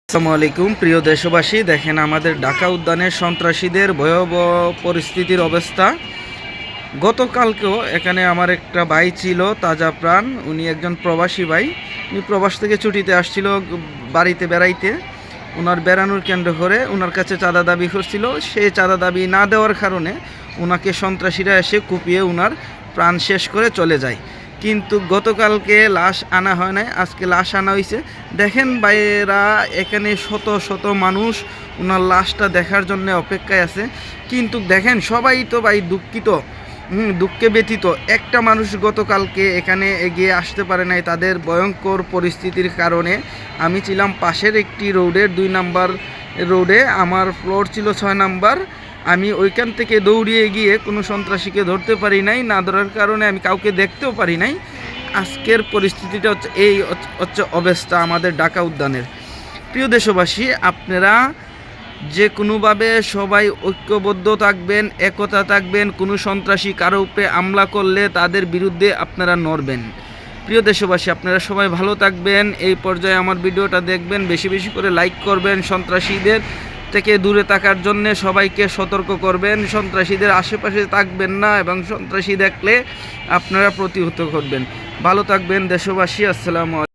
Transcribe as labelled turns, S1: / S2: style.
S1: আসসালামু আলাইকুম প্রিয় দেশবাসী, দেখেন আমাদের ঢাকা উদ্যানের সন্ত্রাসীদের ভয়াবহ পরিস্থিতির অবস্থা। গতকালকেও এখানে আমার একটা ভাই ছিল তাজা প্রাণ, উনি একজন প্রবাসী ভাই। উনি প্রবাস থেকে ছুটিতে আসছিল বাড়িতে বেড়াইতে। ওনার বেড়ানোর কেন্দ্র করে ওনার কাছে চাঁদা দাবি করছিল। সেই চাঁদা দাবি না দেওয়ার কারণে ওনাকে সন্ত্রাসীরা এসে কুপিয়ে ওনার প্রাণ শেষ করে চলে যায়। কিন্তু গতকালকে লাশ আনা হয় নাই, আজকে লাশ আনা হয়েছে। দেখেন ভাইয়েরা, এখানে শত শত মানুষ ওনার লাশটা দেখার জন্য অপেক্ষায় আছে। কিন্তু দেখেন সবাই তো ভাই দুঃখিত, দুঃখে ব্যতীত। একটা মানুষ গতকালকে এখানে এগিয়ে আসতে পারে নাই তাদের ভয়ঙ্কর পরিস্থিতির কারণে। আমি ছিলাম পাশের একটি রোডের 2 নাম্বার রোডে, আমার ফ্লোর ছিল 6 নাম্বার। আমি ওইখান থেকে দৌড়িয়ে গিয়ে কোনো সন্ত্রাসীকে ধরতে পারি নাই, না ধরার কারণে আমি কাউকে দেখতেও পারি নাই। আজকের পরিস্থিতিটা হচ্ছে এই হচ্ছে অবস্থা আমাদের ঢাকা উদ্যানের। প্রিয় দেশবাসী, আপনারা যে কোনোভাবে সবাই ঐক্যবদ্ধ থাকবেন, একতা থাকবেন। কোনো সন্ত্রাসী কারো উপরে হামলা করলে তাদের বিরুদ্ধে আপনারা নড়বেন। প্রিয় দেশবাসী, আপনারা সবাই ভালো থাকবেন। এই পর্যায়ে আমার ভিডিওটা দেখবেন, বেশি বেশি করে লাইক করবেন। সন্ত্রাসীদের থেকে দূরে থাকার জন্য সবাইকে সতর্ক করবেন। সন্ত্রাসীদের আশেপাশে থাকবেন না এবং সন্ত্রাসী দেখলে আপনারা প্রতিহত করবেন। ভালো থাকবেন দেশবাসী। আসসালামু আলাইকুম।